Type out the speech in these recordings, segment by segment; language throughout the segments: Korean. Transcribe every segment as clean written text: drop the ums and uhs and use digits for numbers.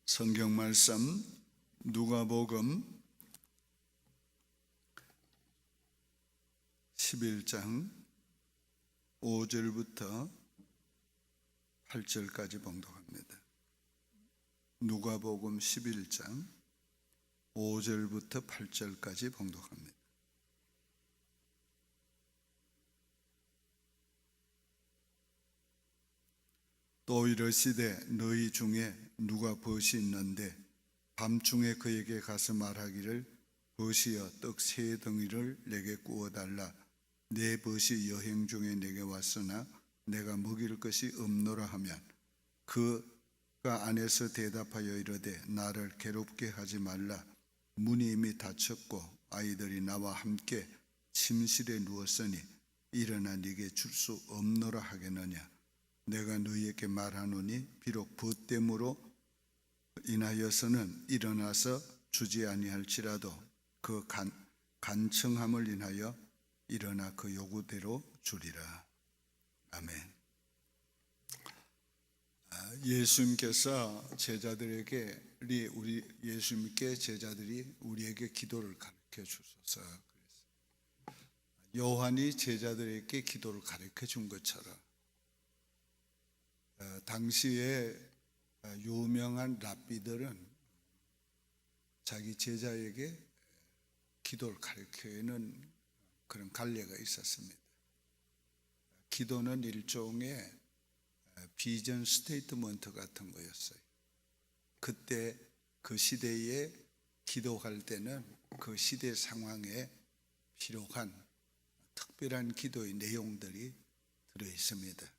성경 말씀 누가복음 11장 5절부터 8절까지 봉독합니다. 누가복음 11장 5절부터 8절까지 봉독합니다. 또 이르시되 너희 중에 누가 벗이 있는데 밤중에 그에게 가서 말하기를 벗이여 떡 세 덩이를 내게 구워달라. 내 벗이 여행 중에 내게 왔으나 내가 먹일 것이 없노라 하면 그가 안에서 대답하여 이르되 나를 괴롭게 하지 말라. 문이 이미 닫혔고 아이들이 나와 함께 침실에 누웠으니 일어나 네게 줄 수 없노라 하겠느냐. 내가 너희에게 말하노니 비록 벗됨으로 인하여서는 일어나서 주지 아니할지라도 그 간청함을 인하여 일어나 그 요구대로 주리라. 아멘. 예수님께서 제자들이 우리에게 기도를 가르쳐 주소서. 요한이 제자들에게 기도를 가르쳐 준 것처럼 당시에 유명한 랍비들은 자기 제자에게 기도를 가르치는 그런 관례가 있었습니다. 기도는 일종의 비전 스테이트먼트 같은 거였어요. 그때 그 시대에 기도할 때는 그 시대 상황에 필요한 특별한 기도의 내용들이 들어 있습니다.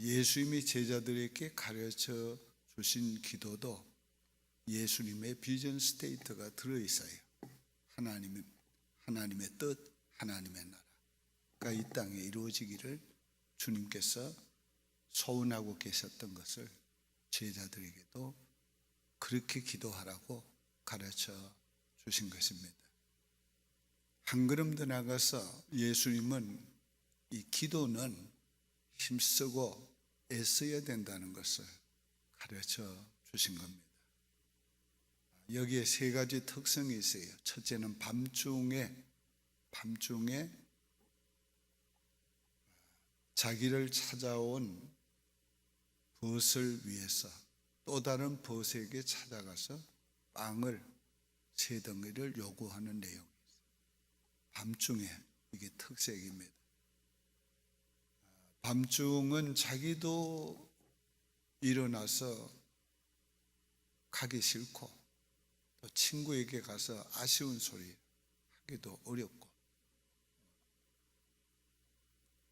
예수님이 제자들에게 가르쳐 주신 기도도 예수님의 비전 스테이트가 들어있어요. 하나님의 뜻, 하나님의 나라가 이 땅에 이루어지기를 주님께서 소원하고 계셨던 것을 제자들에게도 그렇게 기도하라고 가르쳐 주신 것입니다. 한 걸음 더 나가서 예수님은 이 기도는 힘쓰고 애써야 된다는 것을 가르쳐 주신 겁니다. 여기에 세 가지 특성이 있어요. 첫째는 밤중에 자기를 찾아온 벗을 위해서 또 다른 벗에게 찾아가서 빵을 세 덩이를 요구하는 내용이 있어요. 밤중에 이게 특색입니다. 밤중은 자기도 일어나서 가기 싫고 또 친구에게 가서 아쉬운 소리 하기도 어렵고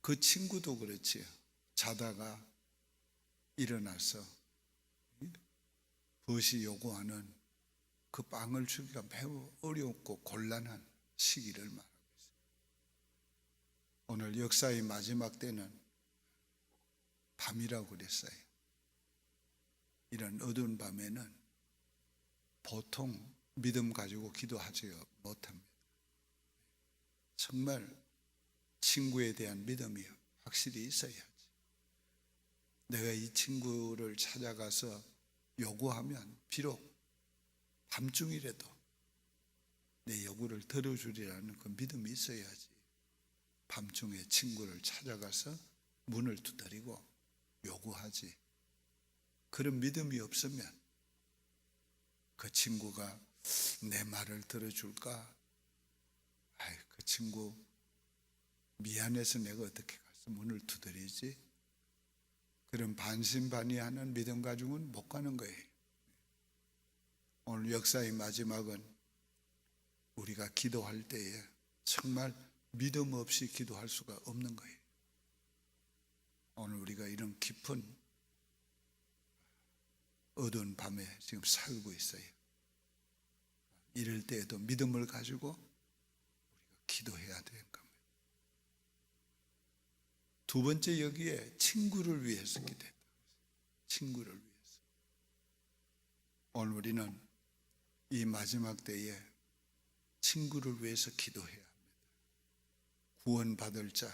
그 친구도 그렇지요. 자다가 일어나서 벗이 요구하는 그 빵을 주기가 매우 어렵고 곤란한 시기를 말하고 있습니다. 오늘 역사의 마지막 때는 밤이라고 그랬어요. 이런 어두운 밤에는 보통 믿음 가지고 기도하지 못합니다. 정말 친구에 대한 믿음이 확실히 있어야지. 내가 이 친구를 찾아가서 요구하면 비록 밤중이라도 내 요구를 들어주리라는 그 믿음이 있어야지. 밤중에 친구를 찾아가서 문을 두드리고 요구하지. 그런 믿음이 없으면 그 친구가 내 말을 들어줄까? 그 친구 미안해서 내가 어떻게 가서 문을 두드리지? 그런 반신반의하는 믿음 가지고는 못 가는 거예요. 오늘 역사의 마지막은 우리가 기도할 때에 정말 믿음 없이 기도할 수가 없는 거예요. 오늘 우리가 이런 깊은 어두운 밤에 지금 살고 있어요. 이럴 때에도 믿음을 가지고 우리가 기도해야 되는 겁니다. 두 번째, 여기에 친구를 위해서 기도했다. 친구를 위해서. 오늘 우리는 이 마지막 때에 친구를 위해서 기도해야 합니다. 구원받을 자,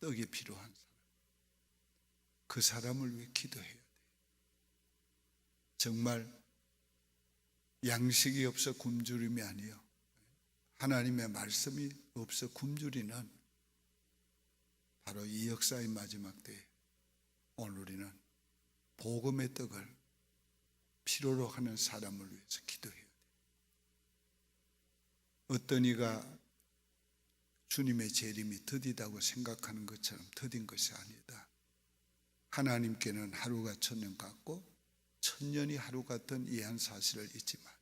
떡이 필요한 사람, 그 사람을 위해 기도해야 돼요. 정말 양식이 없어 굶주림이 아니요, 하나님의 말씀이 없어 굶주리는 바로 이 역사의 마지막 때에 오늘 우리는 복음의 떡을 필요로 하는 사람을 위해서 기도해야 돼요. 어떤 이가 주님의 재림이 더디다고 생각하는 것처럼 더딘 것이 아니다. 하나님께는 하루가 천년 같고 천년이 하루 같은 이 한 사실을 잊지 말라.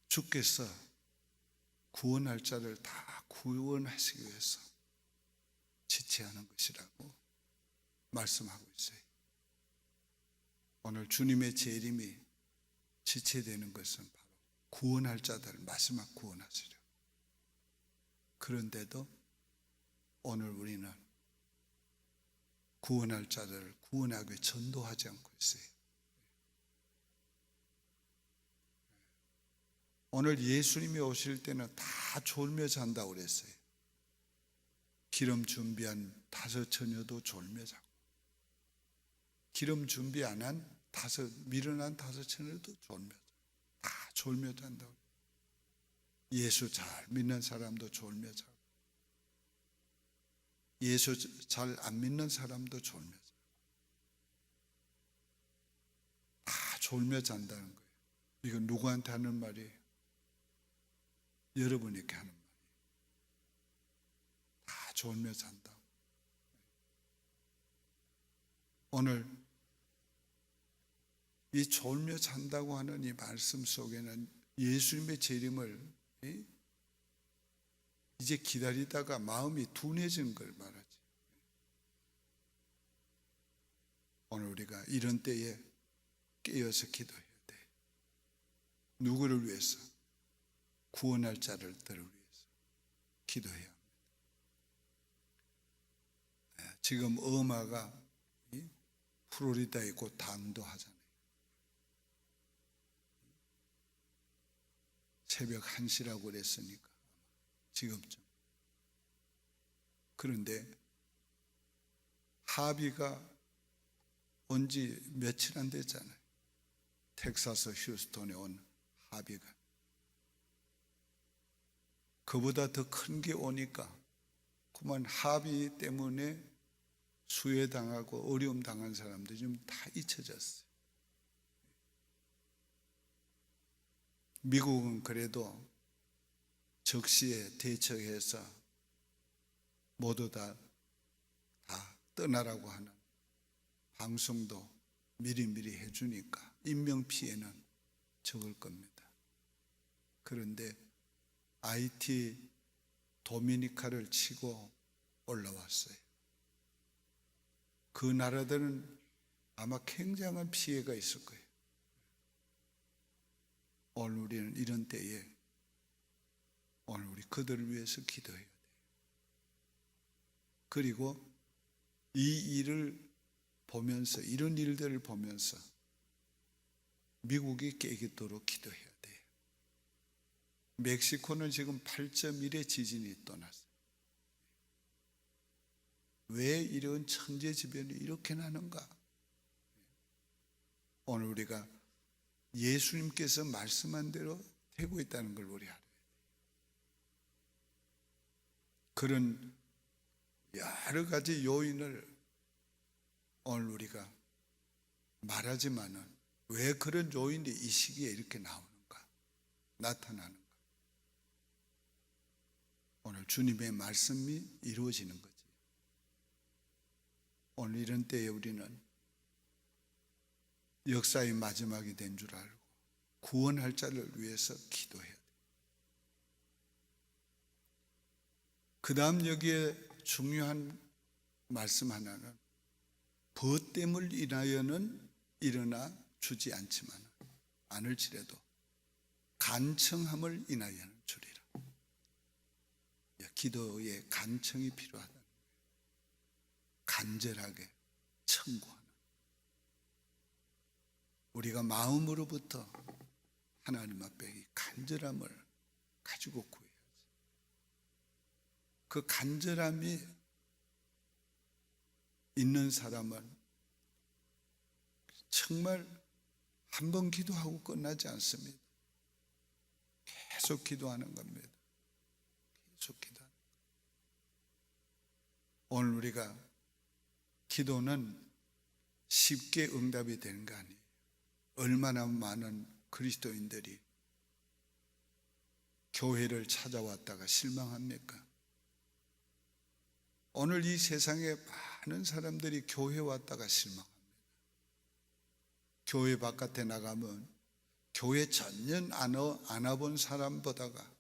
주께서 구원할 자를 다 구원하시기 위해서 지체하는 것이라고 말씀하고 있어요. 오늘 주님의 재림이 지체되는 것은 바로 구원할 자들을 마지막 구원하시려. 그런데도 오늘 우리는 구원할 자들을 구원하게 전도하지 않고 있어요. 오늘 예수님이 오실 때는 다 졸며 잔다고 그랬어요. 기름 준비한 5 처녀도 졸며 자고, 기름 준비 안 한 미련한 5 처녀도 졸며 자고, 다 졸며 잔다고. 예수 잘 믿는 사람도 졸며 자고, 예수 잘 안 믿는 사람도 졸며 자고, 다 졸며 잔다는 거예요. 이건 누구한테 하는 말이에요? 여러분에게 하는 말이에요. 다 졸며 잔다. 오늘 이 졸며 잔다고 하는 이 말씀 속에는 예수님의 재림을 이제 기다리다가 마음이 둔해진 걸 말하지. 오늘 우리가 이런 때에 깨어서 기도해야 돼. 누구를 위해서? 구원할 자들을 위해서 기도해야 합니다. 지금 엄마가 플로리다에 곧 당도하잖아요. 새벽 1시라고 그랬으니까 지금쯤. 그런데 하비가 온 지 며칠 안 됐잖아요. 텍사스 휴스턴에 온 하비가. 그보다 더 큰 게 오니까 그만 하비 때문에 수혜당하고 어려움 당한 사람들이 좀 다 잊혀졌어요. 미국은 그래도 적시에 대처해서 모두 다 떠나라고 하는 방송도 미리미리 해주니까 인명피해는 적을 겁니다. 그런데 IT 도미니카를 치고 올라왔어요. 그 나라들은 아마 굉장한 피해가 있을 거예요. 오늘 우리는 이런 때에 오늘 우리 그들을 위해서 기도해야 돼요. 그리고 이 일을 보면서, 이런 일들을 보면서 미국이 깨겠도록 기도해야 돼요. 멕시코는 지금 8.1의 지진이 또 났어요. 왜 이런 천재지변이 이렇게 나는가? 오늘 우리가 예수님께서 말씀한 대로 되고 있다는 걸 우리 알아야 돼요. 그런 여러 가지 요인을 오늘 우리가 말하지만은 왜 그런 요인이 이 시기에 이렇게 나오는가, 나타나는가? 오늘 주님의 말씀이 이루어지는 거지. 오늘 이런 때에 우리는 역사의 마지막이 된 줄 알고 구원할 자를 위해서 기도해야 돼. 그 다음 여기에 중요한 말씀 하나는 벗됨을 인하여는 일어나 주지 않을지라도 간청함을 인하여는 주리라. 기도에 간청이 필요하다. 간절하게 청구하는, 우리가 마음으로부터 하나님 앞에 이 간절함을 가지고 구해야지. 그 간절함이 있는 사람은 정말 한 번 기도하고 끝나지 않습니다. 계속 기도하는 겁니다. 계속 기도하는 겁니다. 오늘 우리가 기도는 쉽게 응답이 되는 거 아니에요. 얼마나 많은 그리스도인들이 교회를 찾아왔다가 실망합니까? 오늘 이 세상에 많은 사람들이 교회 왔다가 실망합니다. 교회 바깥에 나가면 교회 전혀 안 와본 사람보다가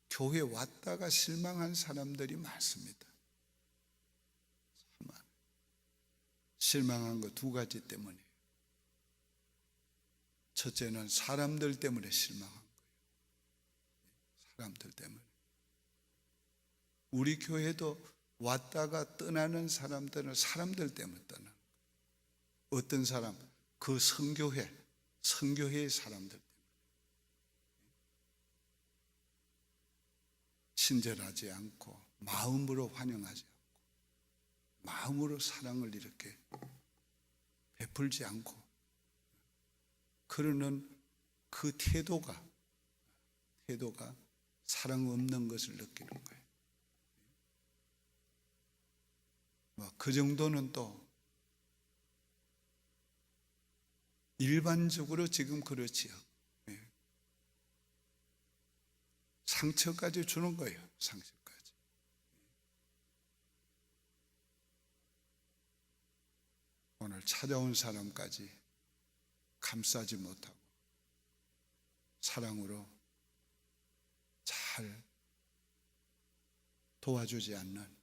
교회 왔다가 실망한 사람들이 많습니다. 실망한 거 두 가지 때문이에요. 첫째는 사람들 때문에 실망한 거예요. 사람들 때문에. 우리 교회도 왔다가 떠나는 사람들은 사람들 때문에 떠나는 거예요. 어떤 사람? 그 성교회의 사람들 때문에. 친절하지 않고 마음으로 환영하지 않고 마음으로 사랑을 이렇게 베풀지 않고 그러는 그 태도가 사랑 없는 것을 느끼는 거예요. 그 정도는 또 일반적으로 지금 그렇지요. 상처까지 주는 거예요. 상처까지. 오늘 찾아온 사람까지 감싸지 못하고 사랑으로 잘 도와주지 않는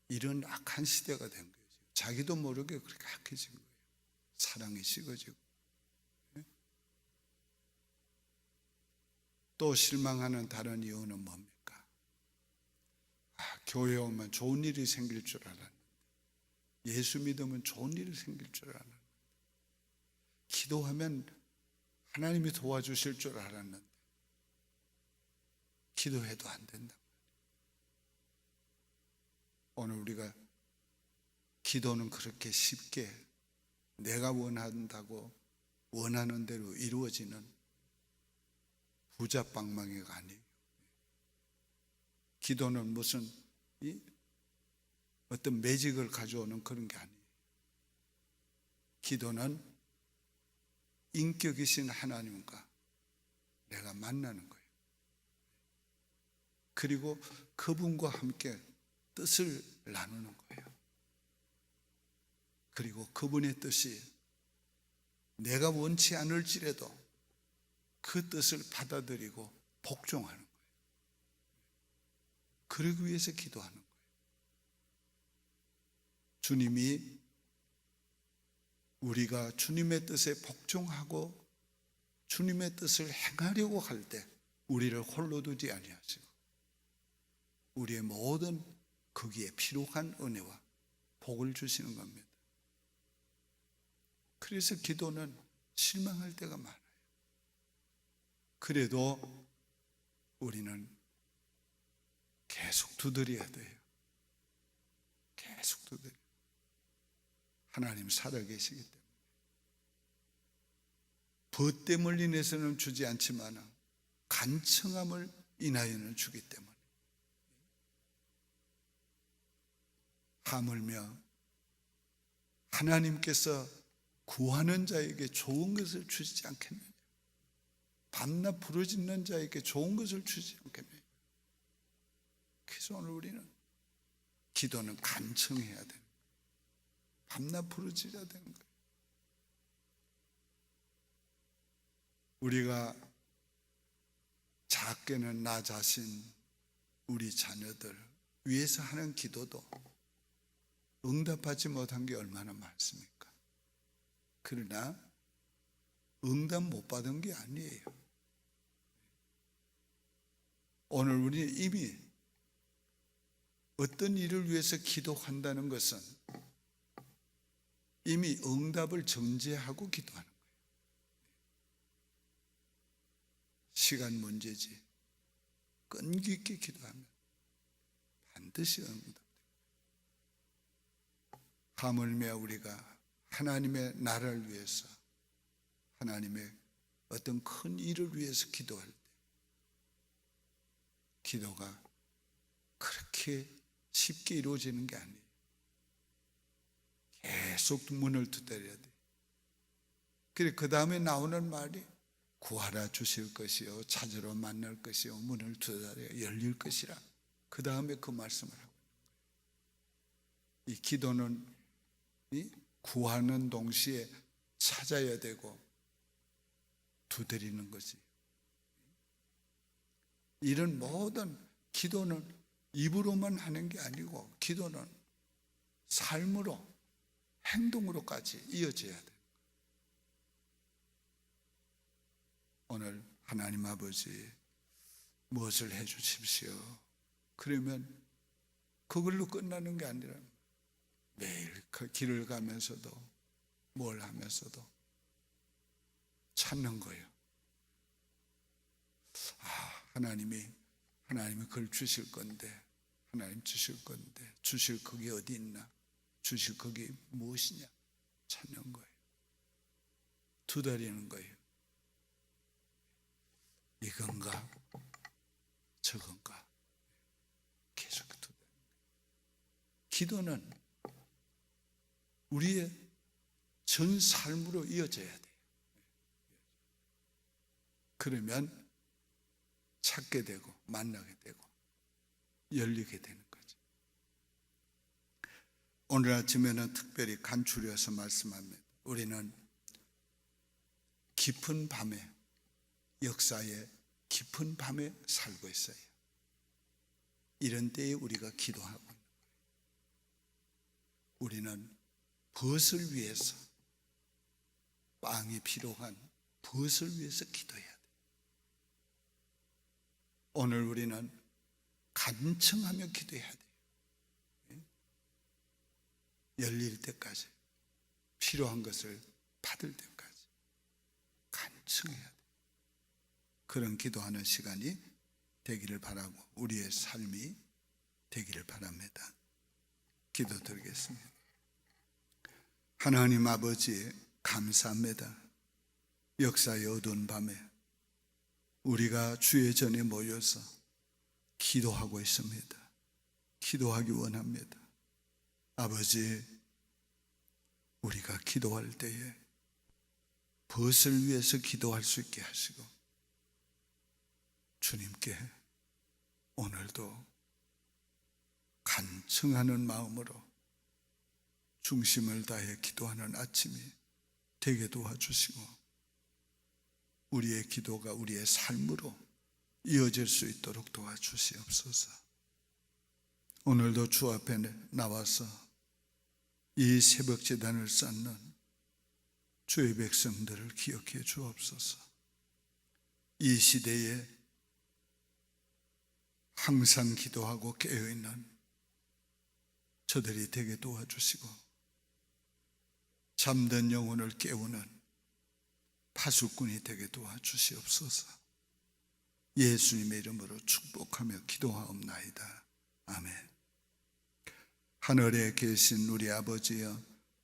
이런 악한 시대가 된 거예요. 자기도 모르게 그렇게 악해진 거예요. 사랑이 식어지고. 또 실망하는 다른 이유는 뭡니까? 교회 오면 좋은 일이 생길 줄 알았는데, 예수 믿으면 좋은 일이 생길 줄 알았는데, 기도하면 하나님이 도와주실 줄 알았는데 기도해도 안 된다. 오늘 우리가 기도는 그렇게 쉽게 내가 원한다고 원하는 대로 이루어지는 부자방망이가 아니에요. 기도는 무슨 어떤 매직을 가져오는 그런 게 아니에요. 기도는 인격이신 하나님과 내가 만나는 거예요. 그리고 그분과 함께 뜻을 나누는 거예요. 그리고 그분의 뜻이 내가 원치 않을지라도 그 뜻을 받아들이고 복종하는 거예요. 그러기 위해서 기도하는 거예요. 주님이 우리가 주님의 뜻에 복종하고 주님의 뜻을 행하려고 할 때 우리를 홀로 두지 아니하시고 우리의 모든 거기에 필요한 은혜와 복을 주시는 겁니다. 그래서 기도는 실망할 때가 많아요. 그래도 우리는 계속 두드려야 돼요. 계속 두드려. 하나님 살아계시기 때문에. 벗됨을 인해서는 주지 않지만 간청함을 인하여는 주기 때문에. 하물며 하나님께서 구하는 자에게 좋은 것을 주시지 않겠느냐. 밤낮 부르짖는 자에게 좋은 것을 주시지 않겠느냐. 그래서 오늘 우리는 기도는 간청해야 되는 거예요. 밤낮 부르짖어야 되는 거예요. 우리가 작게는 나 자신, 우리 자녀들 위해서 하는 기도도 응답하지 못한 게 얼마나 많습니까? 그러나 응답 못 받은 게 아니에요. 오늘 우리는 이미 어떤 일을 위해서 기도한다는 것은 이미 응답을 전제하고 기도하는 거예요. 시간 문제지. 끈기 있게 기도하면 반드시 응답됩니다. 하물며 우리가 하나님의 나라를 위해서, 하나님의 어떤 큰 일을 위해서 기도할 때 기도가 그렇게 쉽게 이루어지는 게 아니에요. 계속 문을 두드려야 돼. 그래, 그 다음에 나오는 말이 구하라 주실 것이요, 찾으러 만날 것이요, 문을 두드려 열릴 것이라. 그 다음에 그 말씀을 하고 있는 거예요. 이 기도는 구하는 동시에 찾아야 되고 두드리는 거지. 이런 모든 기도는 입으로만 하는 게 아니고 기도는 삶으로, 행동으로까지 이어져야 돼. 오늘 하나님 아버지 무엇을 해 주십시오. 그러면 그걸로 끝나는 게 아니라 매일 그 길을 가면서도 뭘 하면서도 찾는 거예요. 하나님이 그걸 주실 건데, 하나님 주실 건데, 주실 그게 어디 있나, 주실 그게 무엇이냐 찾는 거예요. 두드리는 거예요. 이건가 저건가 계속 두드리는 거예요. 기도는 우리의 전 삶으로 이어져야 돼요. 그러면 찾게 되고 만나게 되고 열리게 되는 거죠. 오늘 아침에는 특별히 간추려서 말씀합니다. 우리는 깊은 밤에, 역사의 깊은 밤에 살고 있어요. 이런 때에 우리가 기도하고 있는 거예요. 우리는 벗을 위해서, 빵이 필요한 벗을 위해서 기도해야 돼요. 오늘 우리는 간청하며 기도해야 돼요. 열릴 때까지, 필요한 것을 받을 때까지 간청해야 돼요. 그런 기도하는 시간이 되기를 바라고, 우리의 삶이 되기를 바랍니다. 기도드리겠습니다. 하나님 아버지, 감사합니다. 역사의 어두운 밤에 우리가 주의 전에 모여서 기도하고 있습니다. 기도하기 원합니다. 아버지, 우리가 기도할 때에 벗을 위해서 기도할 수 있게 하시고, 주님께 오늘도 간청하는 마음으로 중심을 다해 기도하는 아침이 되게 도와주시고, 우리의 기도가 우리의 삶으로 이어질 수 있도록 도와주시옵소서. 오늘도 주 앞에 나와서 이 새벽 제단을 쌓는 주의 백성들을 기억해 주옵소서. 이 시대에 항상 기도하고 깨어있는 저들이 되게 도와주시고, 잠든 영혼을 깨우는 파수꾼이 되게 도와주시옵소서. 예수님의 이름으로 축복하며 기도하옵나이다. 아멘. 하늘에 계신 우리 아버지여,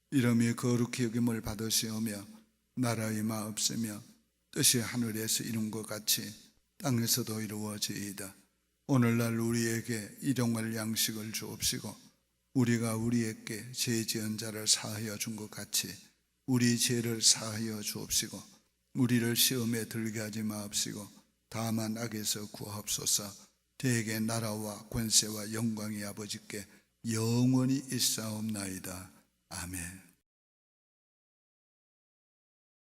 이름이 거룩히 여김을 받으시오며 나라의 마옵시며 뜻이 하늘에서 이룬 것 같이 땅에서도 이루어지이다. 오늘날 우리에게 일용할 양식을 주옵시고, 우리가 우리에게 죄 지은 자를 사하여 준 것 같이 우리 죄를 사하여 주옵시고, 우리를 시험에 들게 하지 마옵시고 다만 악에서 구하옵소서. 대개 나라와 권세와 영광이 아버지께 영원히 있사옵나이다. 아멘.